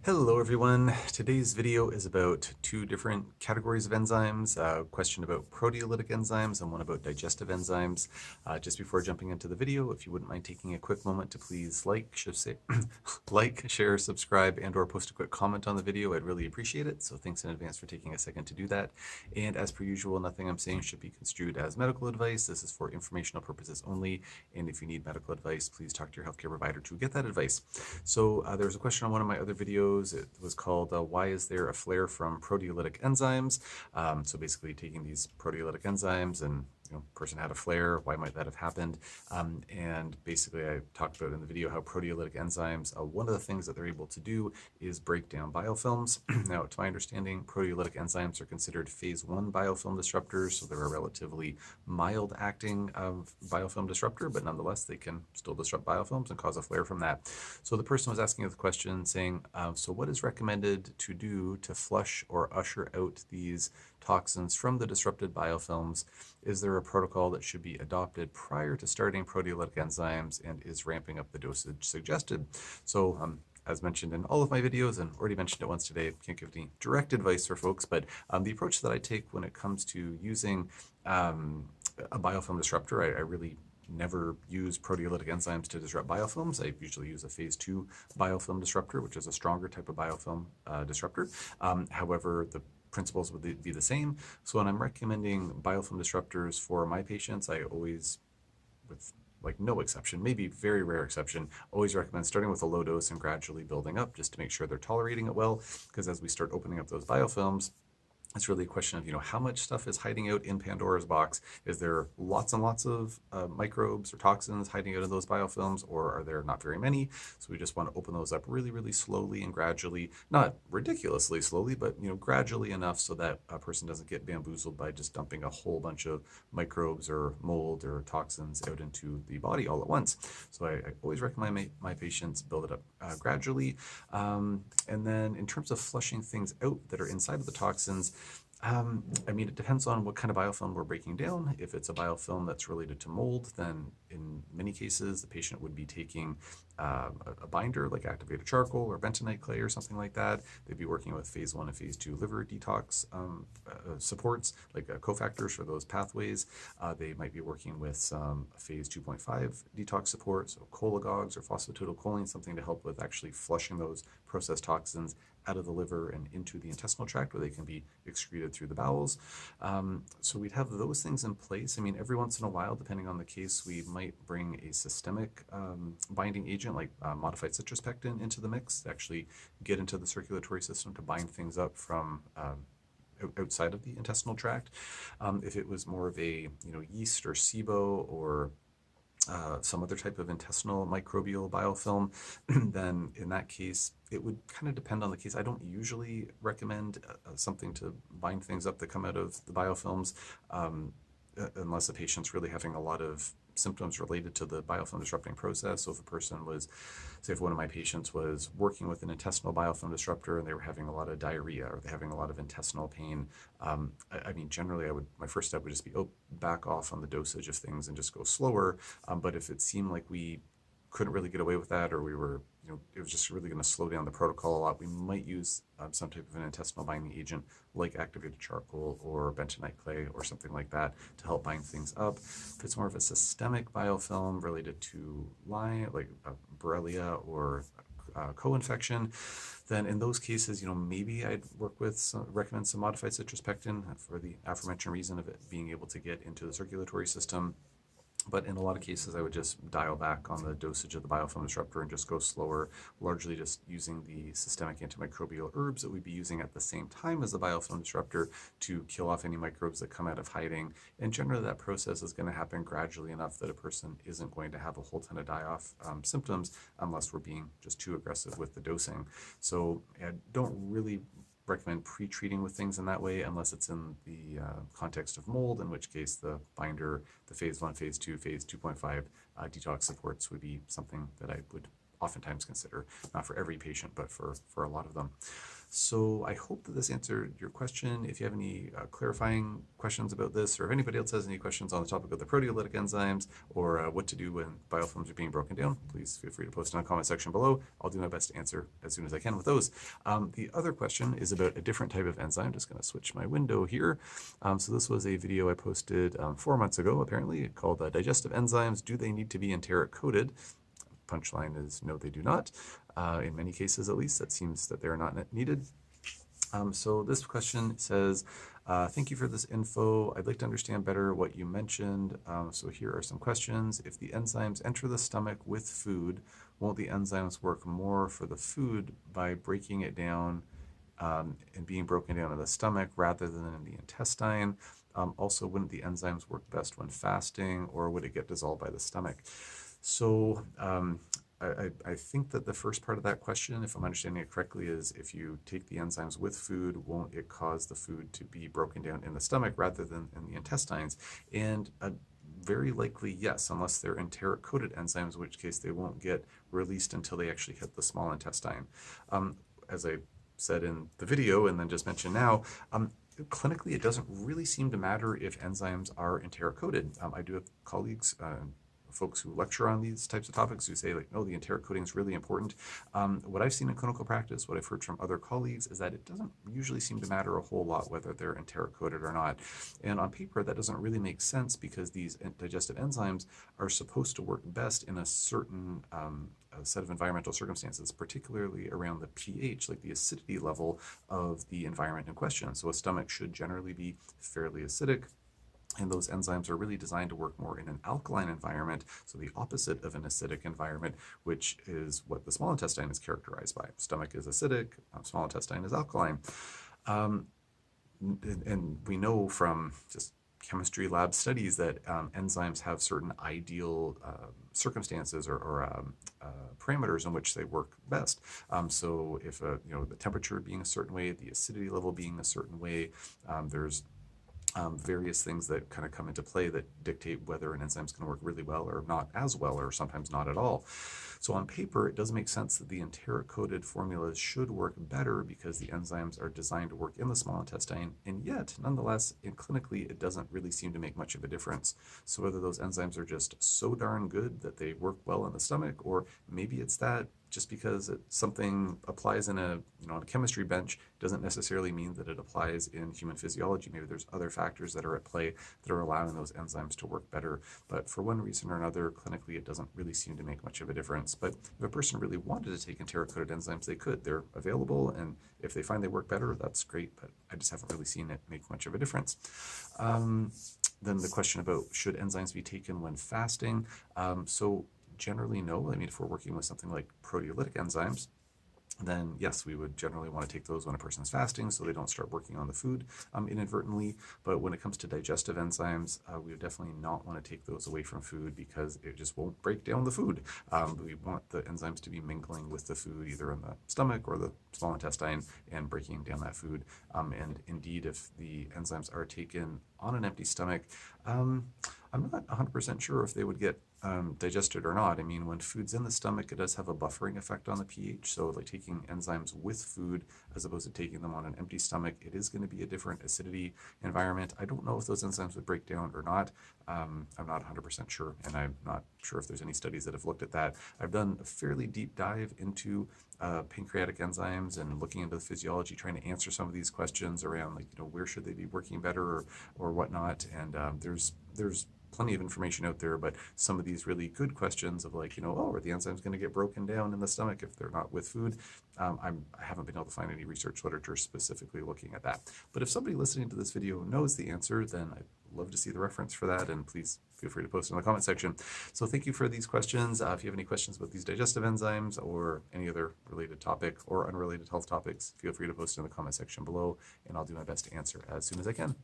Hello everyone. Today's video is about two different categories of enzymes, a question about proteolytic enzymes and one about digestive enzymes. Just before jumping into the video, if you wouldn't mind taking a quick moment to please like, share, subscribe, and or post a quick comment on the video, I'd really appreciate it. So thanks in advance for taking a second to do that. And as per usual, nothing I'm saying should be construed as medical advice. This is for informational purposes only. And if you need medical advice, please talk to your healthcare provider to get that advice. So there was a question on one of my other videos. It was called Why is there a flare from proteolytic enzymes? So basically taking these proteolytic enzymes and person had a flare, why might that have happened? And basically I talked about in the video how proteolytic enzymes, one of the things that they're able to do is break down biofilms. Now, to my understanding, proteolytic enzymes are considered phase 1 biofilm disruptors, so they're a relatively mild acting biofilm disruptor, but nonetheless, they can still disrupt biofilms and cause a flare from that. So the person was asking the question saying, so what is recommended to do to flush or usher out these toxins from the disrupted biofilms? Is there a protocol that should be adopted prior to starting proteolytic enzymes, and is ramping up the dosage suggested? So as mentioned in all of my videos, and already mentioned it once today, can't give any direct advice for folks, but the approach that I take when it comes to using a biofilm disruptor, I really never use proteolytic enzymes to disrupt biofilms. I usually use a phase 2 biofilm disruptor, which is a stronger type of biofilm disruptor. However, the principles would be the same. So when I'm recommending biofilm disruptors for my patients, I always, with like no exception, maybe very rare exception, always recommend starting with a low dose and gradually building up just to make sure they're tolerating it well. Because as we start opening up those biofilms, it's really a question of, how much stuff is hiding out in Pandora's box? Is there lots and lots of microbes or toxins hiding out in those biofilms, or are there not very many? So we just want to open those up really, really slowly and gradually, not ridiculously slowly, but gradually enough so that a person doesn't get bamboozled by just dumping a whole bunch of microbes or mold or toxins out into the body all at once. So I always recommend my patients build it up gradually. And then in terms of flushing things out that are inside of the toxins, I mean, it depends on what kind of biofilm we're breaking down. If it's a biofilm that's related to mold, then in many cases, the patient would be taking a binder like activated charcoal or bentonite clay or something like that. They'd be working with phase 1 and phase 2 liver detox supports, like cofactors for those pathways. They might be working with some phase 2.5 detox support, so cholagogues or phosphatidylcholine, something to help with actually flushing those processed toxins out of the liver and into the intestinal tract where they can be excreted through the bowels. So we'd have those things in place. I mean, every once in a while, depending on the case, we might bring a systemic binding agent like modified citrus pectin into the mix to actually get into the circulatory system to bind things up from outside of the intestinal tract. If it was more of a yeast or SIBO or some other type of intestinal microbial biofilm, then in that case, it would kind of depend on the case. I don't usually recommend something to bind things up that come out of the biofilms unless the patient's really having a lot of symptoms related to the biofilm disrupting process. So if a person was, say if one of my patients was working with an intestinal biofilm disruptor and they were having a lot of diarrhea or they're having a lot of intestinal pain, I mean, generally my first step would just be, back off on the dosage of things and just go slower. But if it seemed like we couldn't really get away with that, or we were, it was just really going to slow down the protocol a lot, we might use some type of an intestinal binding agent like activated charcoal or bentonite clay or something like that to help bind things up. If it's more of a systemic biofilm related to Lyme, like Borrelia or co-infection, then in those cases, maybe I'd recommend some modified citrus pectin for the aforementioned reason of it being able to get into the circulatory system. But in a lot of cases, I would just dial back on the dosage of the biofilm disruptor and just go slower, largely just using the systemic antimicrobial herbs that we'd be using at the same time as the biofilm disruptor to kill off any microbes that come out of hiding. And generally, that process is going to happen gradually enough that a person isn't going to have a whole ton of die-off symptoms unless we're being just too aggressive with the dosing. So I don't really recommend pre-treating with things in that way unless it's in the context of mold, in which case the binder, the phase 1, phase 2, phase 2.5 detox supports would be something that I would oftentimes consider, not for every patient, but for a lot of them. So I hope that this answered your question. If you have any clarifying questions about this, or if anybody else has any questions on the topic of the proteolytic enzymes, or what to do when biofilms are being broken down, please feel free to post in the comment section below. I'll do my best to answer as soon as I can with those. The other question is about a different type of enzyme. Just going to switch my window here. So this was a video I posted 4 months ago, apparently, called Digestive Enzymes. Do they need to be enteric coated? Punchline is no, they do not. In many cases, at least, that seems that they're not needed. So this question says, thank you for this info. I'd like to understand better what you mentioned. So here are some questions. If the enzymes enter the stomach with food, won't the enzymes work more for the food by breaking it down and being broken down in the stomach rather than in the intestine? Also, wouldn't the enzymes work best when fasting, or would it get dissolved by the stomach? So I think that the first part of that question, if I'm understanding it correctly, is if you take the enzymes with food, won't it cause the food to be broken down in the stomach rather than in the intestines? And very likely yes, unless they're enteric coated enzymes, in which case they won't get released until they actually hit the small intestine. As I said in the video and then just mentioned now, clinically it doesn't really seem to matter if enzymes are enteric coated. I do have colleagues, folks who lecture on these types of topics who say, like, no, the enteric coating is really important. What I've seen in clinical practice, what I've heard from other colleagues, is that it doesn't usually seem to matter a whole lot whether they're enteric coated or not. And on paper, that doesn't really make sense because these digestive enzymes are supposed to work best in a certain set of environmental circumstances, particularly around the pH, like the acidity level of the environment in question. So a stomach should generally be fairly acidic, and those enzymes are really designed to work more in an alkaline environment, so the opposite of an acidic environment, which is what the small intestine is characterized by. Stomach is acidic, small intestine is alkaline. And we know from just chemistry lab studies that enzymes have certain ideal circumstances or parameters in which they work best. So if the temperature being a certain way, the acidity level being a certain way, there's various things that kind of come into play that dictate whether an enzyme is going to work really well or not as well, or sometimes not at all. So on paper, it does make sense that the enteric-coated formulas should work better because the enzymes are designed to work in the small intestine, and yet, nonetheless, clinically, it doesn't really seem to make much of a difference. So whether those enzymes are just so darn good that they work well in the stomach, or maybe it's that just because something applies in a chemistry bench doesn't necessarily mean that it applies in human physiology. Maybe there's other factors that are at play that are allowing those enzymes to work better. But for one reason or another, clinically, it doesn't really seem to make much of a difference. But if a person really wanted to take enteric-coated enzymes, they could. They're available, and if they find they work better, that's great. But I just haven't really seen it make much of a difference. Then the question about should enzymes be taken when fasting. So generally, no. I mean, if we're working with something like proteolytic enzymes, then yes, we would generally want to take those when a person's fasting so they don't start working on the food inadvertently. But when it comes to digestive enzymes, we would definitely not want to take those away from food because it just won't break down the food. We want the enzymes to be mingling with the food either in the stomach or the small intestine and breaking down that food. And indeed, if the enzymes are taken on an empty stomach, I'm not 100% sure if they would get digested or not. I mean, when food's in the stomach, it does have a buffering effect on the pH. So like taking enzymes with food as opposed to taking them on an empty stomach, it is going to be a different acidity environment. I don't know if those enzymes would break down or not. I'm not 100% sure, and I'm not sure if there's any studies that have looked at that. I've done a fairly deep dive into pancreatic enzymes and looking into the physiology, trying to answer some of these questions around, like, where should they be working better or whatnot. And there's plenty of information out there, but some of these really good questions of like, are the enzymes going to get broken down in the stomach if they're not with food? I haven't been able to find any research literature specifically looking at that. But if somebody listening to this video knows the answer, then I'd love to see the reference for that, and please feel free to post it in the comment section. So thank you for these questions. If you have any questions about these digestive enzymes or any other related topic or unrelated health topics, feel free to post it in the comment section below, and I'll do my best to answer as soon as I can.